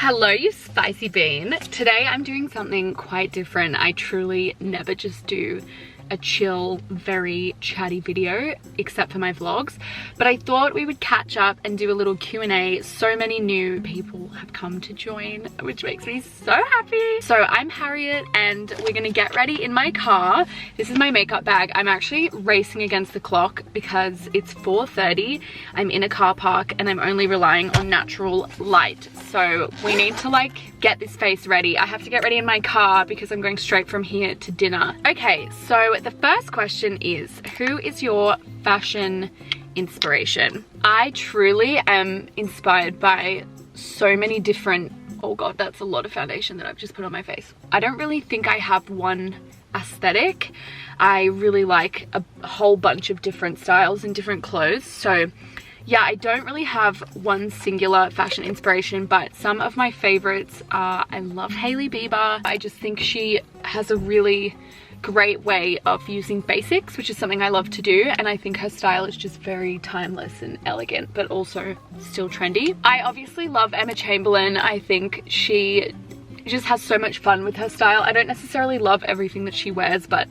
Hello, you spicy bean. Today I'm doing something quite different. I truly never just do a chill, very chatty video, except for my vlogs. But I thought we would catch up and do a little Q&A. So many new people have come to join, which makes me so happy. So I'm Harriet and we're gonna get ready in my car. This is my makeup bag. I'm actually racing against the clock because it's 4:30. I'm in a car park and I'm only relying on natural light. So we need to get this face ready. I have to get ready in my car because I'm going straight from here to dinner. Okay, so the first question is, who is your fashion inspiration? I truly am inspired by so many different, oh god, that's a lot of foundation that I've just put on my face. I don't really think I have one aesthetic. I really like a whole bunch of different styles and different clothes. So yeah, I don't really have one singular fashion inspiration, but some of my favorites are, I love Hailey Bieber. I just think she has a really great way of using basics, which is something I love to do, and I think her style is just very timeless and elegant, but also still trendy. I obviously love Emma Chamberlain. I think she just has so much fun with her style. I don't necessarily love everything that she wears, but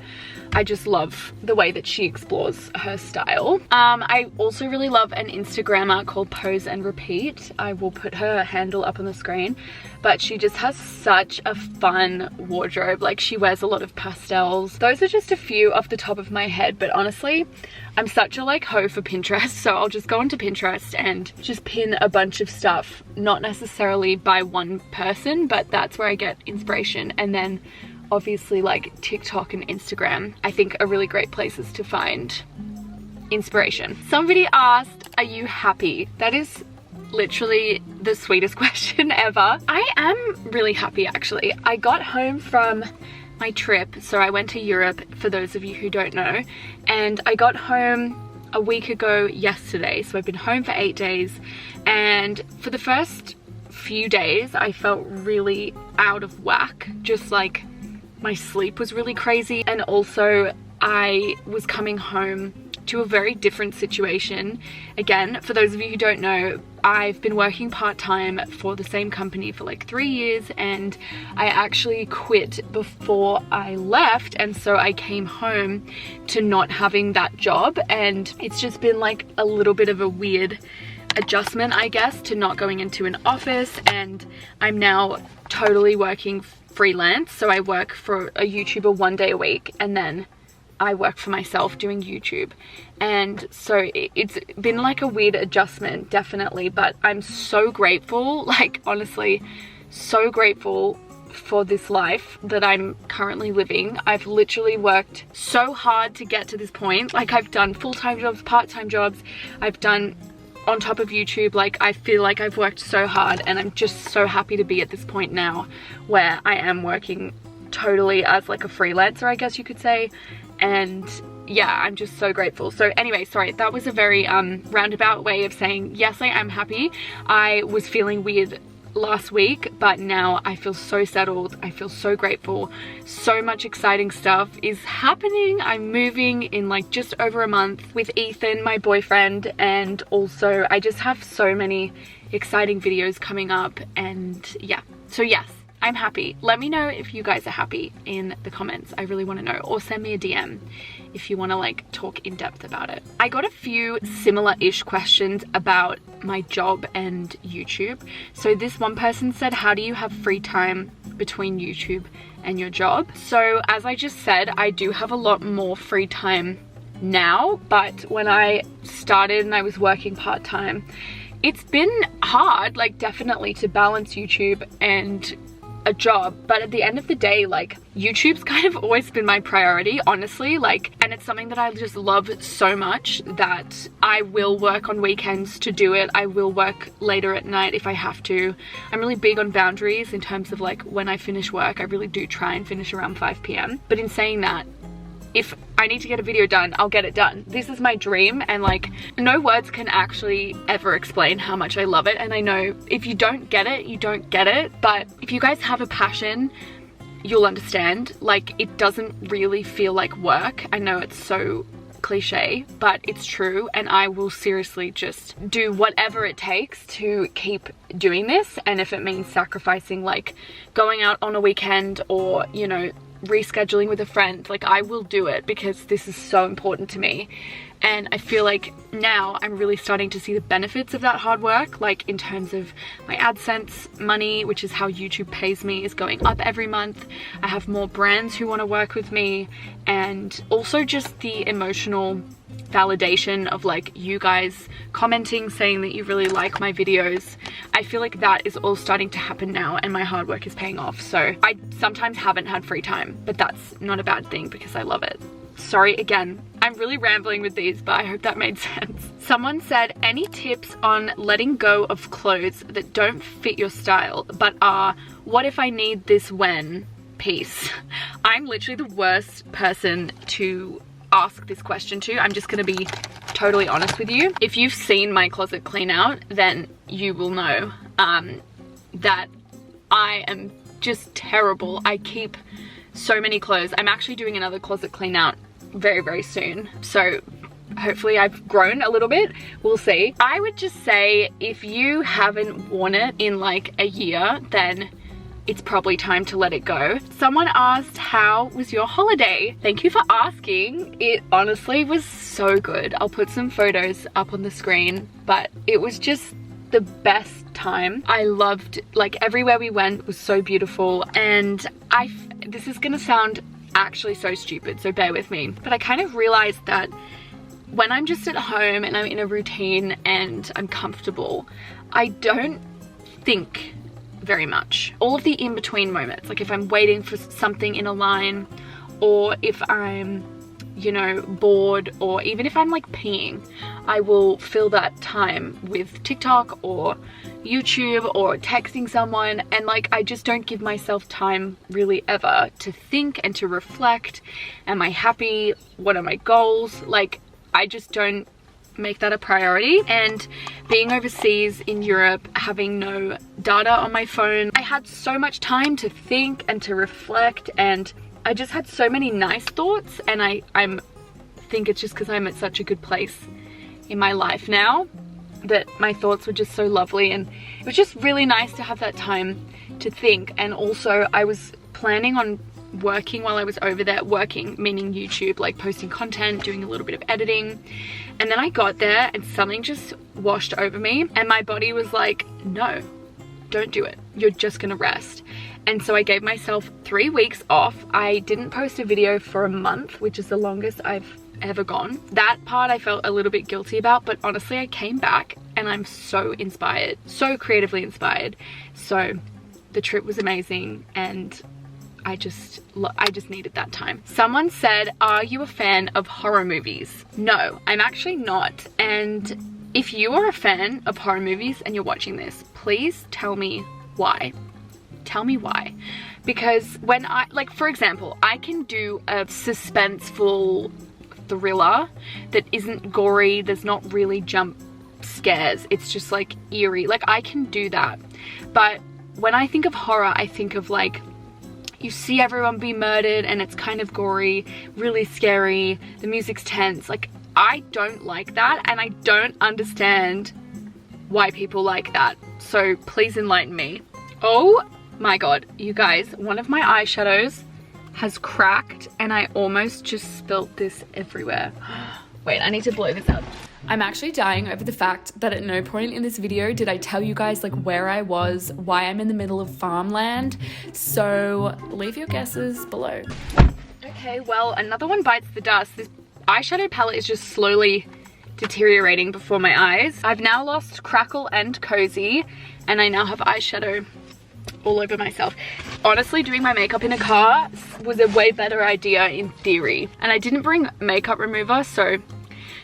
I just love the way that she explores her style. I also really love an Instagrammer called Pose and Repeat. I will put her handle up on the screen, but she just has such a fun wardrobe. Like, she wears a lot of pastels. Those are just a few off the top of my head, but honestly, I'm such a hoe for Pinterest, so I'll just go onto Pinterest and just pin a bunch of stuff, not necessarily by one person, but that's where I get inspiration. And then obviously TikTok and Instagram, I think, are really great places to find inspiration. Somebody asked, are you happy? That is literally the sweetest question ever. I am really happy, actually. I got home from my trip, so I went to Europe, for those of you who don't know, and I got home a week ago yesterday, so I've been home for 8 days, and for the first few days I felt really out of whack. Just my sleep was really crazy, and also I was coming home to a very different situation. Again, for those of you who don't know, I've been working part-time for the same company for 3 years, and I actually quit before I left, and so I came home to not having that job, and it's just been a little bit of a weird adjustment, I guess, to not going into an office. And I'm now totally working freelance, so I work for a YouTuber 1 day a week, and then I work for myself doing YouTube. And so it's been a weird adjustment, definitely, but I'm so grateful, honestly so grateful for this life that I'm currently living. I've literally worked so hard to get to this point. I've done full-time jobs, part-time jobs, I've done on top of YouTube. I feel like I've worked so hard, and I'm just so happy to be at this point now where I am working totally as a freelancer, I guess you could say. And yeah, I'm just so grateful. So anyway, sorry, that was a very roundabout way of saying yes, I am happy. I was feeling weird last week, but now I feel so settled. I feel so grateful. So much exciting stuff is happening. I'm moving in just over a month with Ethan, my boyfriend, and also I just have so many exciting videos coming up. And yeah, so yes, I'm happy. Let me know if you guys are happy in the comments. I really want to know, or send me a DM if you want to talk in depth about it. I got a few similar-ish questions about my job and YouTube. So this one person said, how do you have free time between YouTube and your job? So as I just said, I do have a lot more free time now, but when I started and I was working part-time, it's been hard, definitely, to balance YouTube and a job. But at the end of the day, YouTube's kind of always been my priority, honestly, and it's something that I just love so much that I will work on weekends to do it. I will work later at night if I have to. I'm really big on boundaries in terms of when I finish work. I really do try and finish around 5 p.m. But in saying that, if I need to get a video done, I'll get it done. This is my dream, and no words can actually ever explain how much I love it. And I know if you don't get it, you don't get it, but if you guys have a passion, you'll understand. It doesn't really feel like work. I know it's so cliche, but it's true, and I will seriously just do whatever it takes to keep doing this. And if it means sacrificing like going out on a weekend or, you know, rescheduling with a friend, like I will do it because this is so important to me. And I feel like now I'm really starting to see the benefits of that hard work, like in terms of my AdSense money, which is how YouTube pays me, is going up every month. I have more brands who want to work with me, and also just the emotional validation of like you guys commenting, saying that you really like my videos. I feel like that is all starting to happen now, and my hard work is paying off. So I sometimes haven't had free time, but that's not a bad thing because I love it. Sorry again, I'm really rambling with these, but I hope that made sense. Someone said, any tips on letting go of clothes that don't fit your style but are what if I need this when? Peace. I'm literally the worst person to ask this question to. I'm just gonna be totally honest with you. If you've seen my closet clean out, then you will know that I am just terrible. I keep so many clothes. I'm actually doing another closet clean out very, very soon. So hopefully I've grown a little bit. We'll see. I would just say if you haven't worn it in like a year, then it's probably time to let it go. Someone asked, how was your holiday? Thank you for asking. It honestly was so good. I'll put some photos up on the screen, but it was just the best time. I loved, like, everywhere we went was so beautiful, and this is gonna sound actually so stupid, so bear with me, but I kind of realized that when I'm just at home and I'm in a routine and I'm comfortable, I don't think very much. All of the in-between moments, like if I'm waiting for something in a line, or if I'm, you know, bored, or even if I'm like peeing, I will fill that time with TikTok or YouTube or texting someone, and like I just don't give myself time really ever to think and to reflect. Am I happy? What are my goals? Like I just don't make that a priority. And being overseas in Europe, having no data on my phone, I had so much time to think and to reflect, and I just had so many nice thoughts. And I think it's just because I'm at such a good place in my life now that my thoughts were just so lovely, and it was just really nice to have that time to think. And also I was planning on working while I was over there, working meaning YouTube, like posting content, doing a little bit of editing, and then I got there and something just washed over me, and my body was like, no, don't do it, you're just gonna rest. And so I gave myself 3 weeks off. I didn't post a video for a month, which is the longest I've ever gone. That part I felt a little bit guilty about, but honestly I came back and I'm so inspired, so creatively inspired. So the trip was amazing, and I just needed that time. Someone said, are you a fan of horror movies? No, I'm actually not. And if you are a fan of horror movies and you're watching this, please tell me why. Tell me why. Because when I, like for example, I can do a suspenseful thriller that isn't gory, there's not really jump scares, it's just like eerie, like I can do that. But when I think of horror, I think of like, you see everyone be murdered and it's kind of gory, really scary, the music's tense. Like I don't like that, and I don't understand why people like that. So please enlighten me. Oh my god, you guys, one of my eyeshadows has cracked and I almost just spilt this everywhere. Wait, I need to blow this out. I'm actually dying over the fact that at no point in this video did I tell you guys like where I was, why I'm in the middle of farmland. So leave your guesses below. Okay, well, another one bites the dust. This eyeshadow palette is just slowly deteriorating before my eyes. I've now lost Crackle and Cozy, and I now have eyeshadow all over myself. Honestly, doing my makeup in a car was a way better idea in theory. And I didn't bring makeup remover, so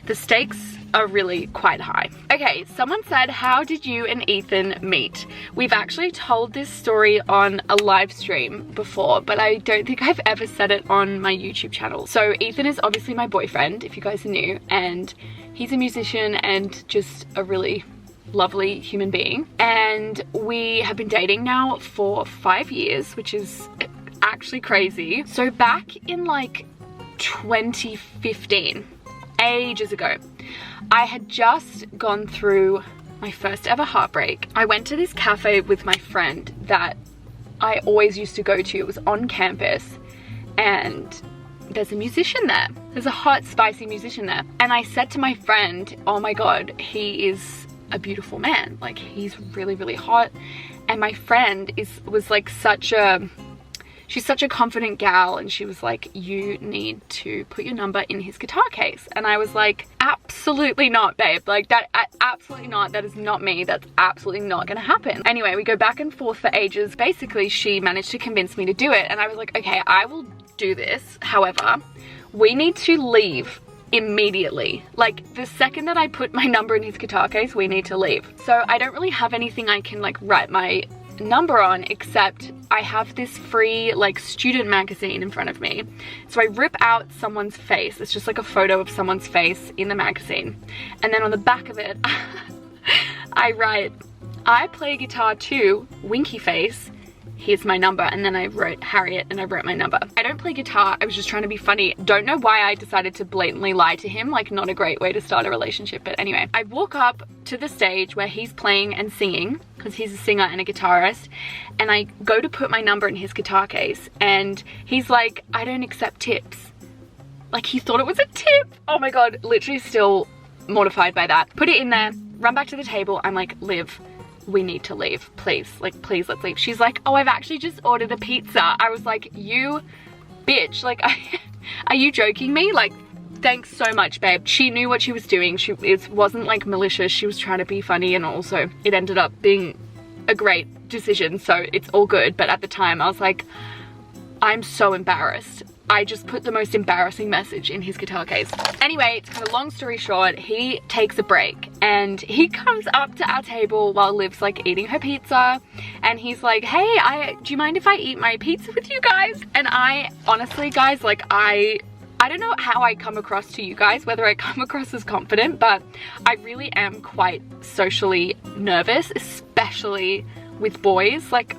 the stakes are really quite high. Okay, someone said, how did you and Ethan meet? We've actually told this story on a live stream before, but I don't think I've ever said it on my YouTube channel. So Ethan is obviously my boyfriend, if you guys are new, and he's a musician and just a really lovely human being. And we have been dating now for 5 years, which is actually crazy. So back in like 2015, ages ago. I had just gone through my first ever heartbreak. I went to this cafe with my friend that I always used to go to. It was on campus, and there's a musician there. There's a hot, spicy musician there. And I said to my friend, oh my God, he is a beautiful man. Like, he's really, really hot. And my friend was like she's such a confident gal, and she was like, you need to put your number in his guitar case. And I was like, absolutely not, babe. Like, that, absolutely not. That is not me. That's absolutely not gonna happen. Anyway, we go back and forth for ages. Basically, she managed to convince me to do it, and I was like, okay, I will do this. However, we need to leave immediately. Like, the second that I put my number in his guitar case, we need to leave. So I don't really have anything I can like write my number on, except I have this free like student magazine in front of me. So I rip out someone's face. It's just like a photo of someone's face in the magazine, and then on the back of it I write, I play guitar too, winky face, here's my number. And then I wrote Harriet, and I wrote my number. I don't play guitar. I was just trying to be funny. Don't know why I decided to blatantly lie to him. Like, not a great way to start a relationship. But anyway, I walk up to the stage where he's playing and singing, because he's a singer and a guitarist, and I go to put my number in his guitar case, and he's like, I don't accept tips. Like, he thought it was a tip. Oh my God, literally still mortified by that. Put it in there, run back to the table. I'm like, Liv, we need to leave, please. Like, please, let's leave. She's like, oh, I've actually just ordered a pizza. I was like, you bitch, like, are you joking me? Like, thanks so much, babe. She knew what she was doing. It wasn't like malicious. She was trying to be funny, and also it ended up being a great decision, so it's all good. But at the time I was like, I'm so embarrassed. I just put the most embarrassing message in his guitar case. Anyway, to cut a long story short, he takes a break and he comes up to our table while Liv's like eating her pizza, and he's like, hey, do you mind if I eat my pizza with you guys? And I honestly, guys, like, I don't know how I come across to you guys, whether I come across as confident, but I really am quite socially nervous, especially with boys. Like,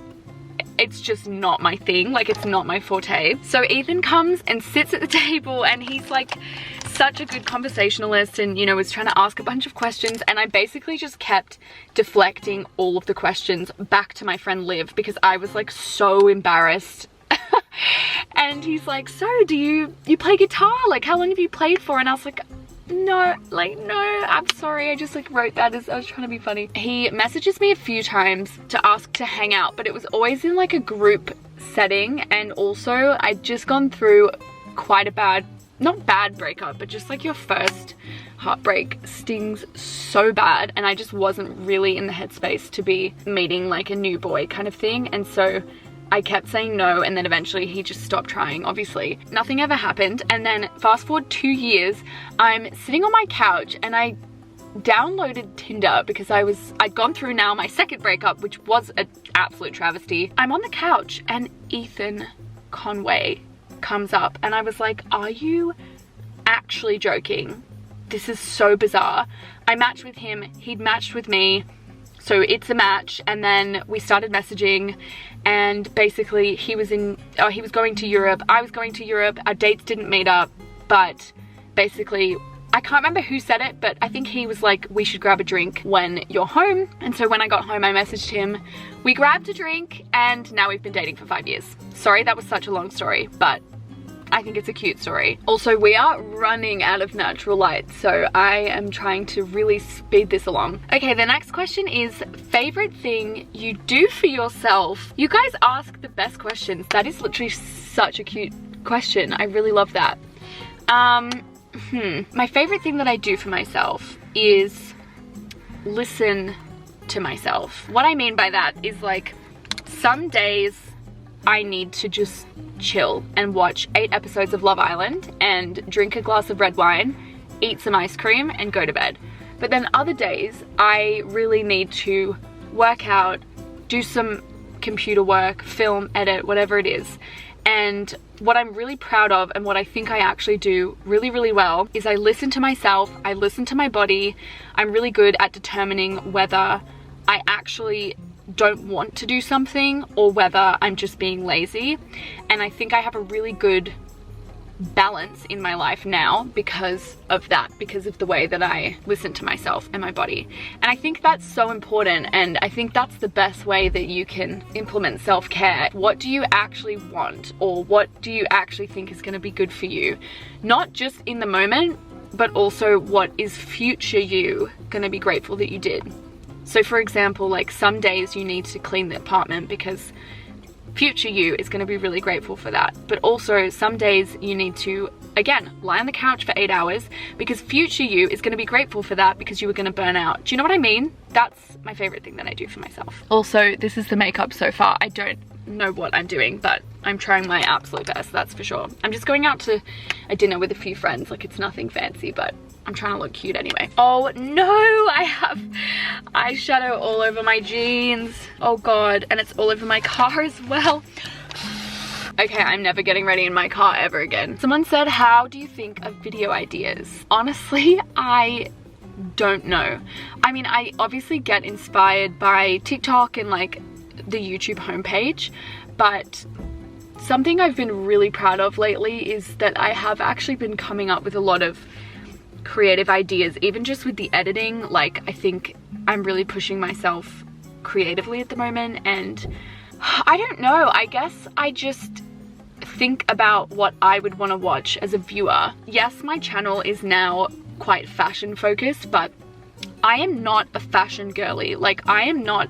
it's just not my thing. Like, it's not my forte. So Ethan comes and sits at the table, and he's like such a good conversationalist, and, you know, was trying to ask a bunch of questions, and I basically just kept deflecting all of the questions back to my friend Liv, because I was like so embarrassed. And he's like, so do you play guitar? Like, how long have you played for? And I was like, no, I'm sorry, I just like wrote that as I was trying to be funny. He messages me a few times to ask to hang out, but it was always in like a group setting, and also I'd just gone through quite a not bad breakup, but just like your first heartbreak stings so bad, and I just wasn't really in the headspace to be meeting like a new boy kind of thing. And so I kept saying no, and then eventually he just stopped trying, obviously. Nothing ever happened, and then fast forward 2 years, I'm sitting on my couch and I downloaded Tinder because I'd gone through now my second breakup, which was an absolute travesty. I'm on the couch and Ethan Conway comes up, and I was like, are you actually joking? This is so bizarre. I matched with him, he'd matched with me. So it's a match, and then we started messaging, and basically he was going to Europe, I was going to Europe, our dates didn't meet up, but basically, I can't remember who said it, but I think he was like, we should grab a drink when you're home. And so when I got home, I messaged him, we grabbed a drink, and now we've been dating for 5 years. Sorry, that was such a long story, but I think it's a cute story. Also, we are running out of natural light, so I am trying to really speed this along. Okay, the next question is favorite thing you do for yourself. You guys ask the best questions. That is literally such a cute question. I really love that. My favorite thing that I do for myself is listen to myself. What I mean by that is, like, some days I need to just chill and watch 8 episodes of Love Island and drink a glass of red wine, eat some ice cream, and go to bed. But then other days I really need to work out, do some computer work, film, edit, whatever it is. And what I'm really proud of, and what I think I actually do really, really well, is I listen to myself, I listen to my body. I'm really good at determining whether I actually don't want to do something or whether I'm just being lazy. And I think I have a really good balance in my life now because of that, because of the way that I listen to myself and my body. And I think that's so important, and I think that's the best way that you can implement self-care. What do you actually want, or what do you actually think is going to be good for you? Not just in the moment, but also what is future you going to be grateful that you did. So for example, like some days you need to clean the apartment because future you is going to be really grateful for that. But also some days you need to, again, lie on the couch for 8 hours because future you is going to be grateful for that because you were going to burn out. Do you know what I mean? That's my favorite thing that I do for myself. Also, this is the makeup so far. I don't know what I'm doing, but I'm trying my absolute best, that's for sure. I'm just going out to a dinner with a few friends. Like, it's nothing fancy, but I'm trying to look cute anyway. Oh no, I have eyeshadow all over my jeans. Oh god, and it's all over my car as well. Okay, I'm never getting ready in my car ever again. Someone said, how do you think of video ideas? Honestly, I don't know. I mean, I obviously get inspired by TikTok and like the YouTube homepage, but something I've been really proud of lately is that I have actually been coming up with a lot of creative ideas, even just with the editing. Like, I think I'm really pushing myself creatively at the moment, and I don't know, I guess I just think about what I would want to watch as a viewer. Yes, my channel is now quite fashion focused, but I am not a fashion girly. Like, I am not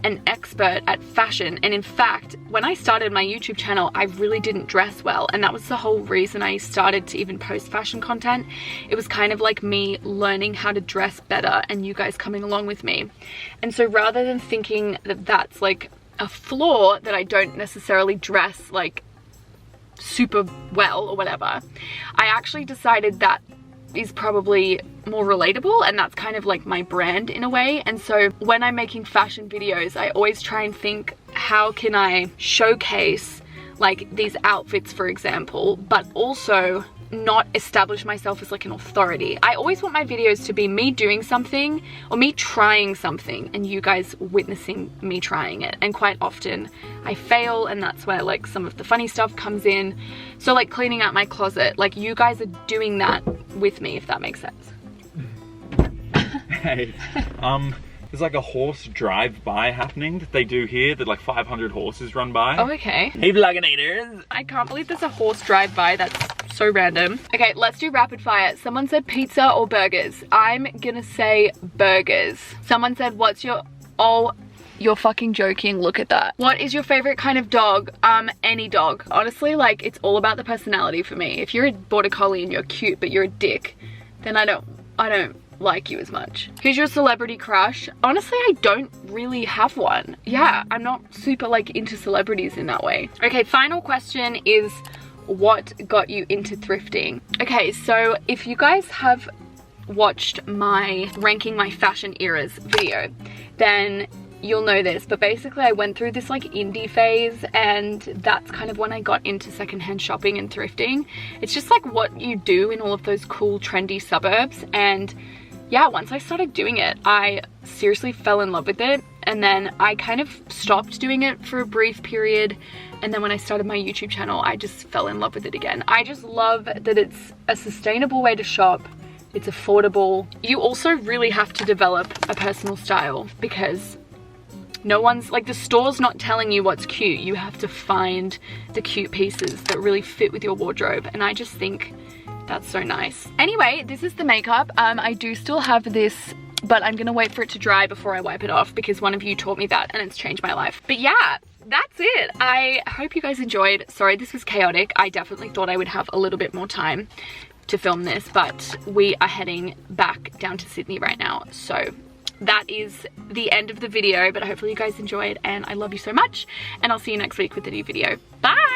an expert at fashion, and in fact, when I started my YouTube channel, I really didn't dress well, and that was the whole reason I started to even post fashion content. It was kind of like me learning how to dress better and you guys coming along with me. And so rather than thinking that that's like a flaw, that I don't necessarily dress like super well or whatever, I actually decided that is probably more relatable, and that's kind of like my brand in a way. And so when I'm making fashion videos, I always try and think, how can I showcase like these outfits, for example, but also not establish myself as like an authority. I always want my videos to be me doing something or me trying something and you guys witnessing me trying it. And quite often I fail, and that's where like some of the funny stuff comes in. So like cleaning out my closet, like you guys are doing that with me, if that makes sense. Hey, there's like a horse drive-by happening that they do here, that like 500 horses run by. Oh, okay. Hey vloginators! I can't believe there's a horse drive-by. That's so random. Okay, let's do rapid fire. Someone said pizza or burgers. I'm gonna say burgers. Someone said, what's your... Oh, you're fucking joking. Look at that. What is your favorite kind of dog? Any dog. Honestly, like, it's all about the personality for me. If you're a border collie and you're cute but you're a dick, then I don't like you as much. Who's your celebrity crush? Honestly, I don't really have one. Yeah, I'm not super like into celebrities in that way. Okay, final question is, what got you into thrifting? Okay, so if you guys have watched my ranking my fashion eras video, then you'll know this, but basically I went through this like indie phase, and that's kind of when I got into secondhand shopping and thrifting. It's just like what you do in all of those cool trendy suburbs, and yeah, once I started doing it, I seriously fell in love with it, and then I kind of stopped doing it for a brief period, and then when I started my YouTube channel, I just fell in love with it again. I just love that it's a sustainable way to shop. It's affordable. You also really have to develop a personal style, because no one's, like, the store's not telling you what's cute. You have to find the cute pieces that really fit with your wardrobe, and I just think that's so nice. Anyway, this is the makeup. I do still have this, but I'm gonna wait for it to dry before I wipe it off, because one of you taught me that and it's changed my life. But yeah, that's it. I hope you guys enjoyed. Sorry this was chaotic. I definitely thought I would have a little bit more time to film this, but we are heading back down to Sydney right now. So that is the end of the video, but hopefully you guys enjoyed, and I love you so much, and I'll see you next week with a new video. Bye!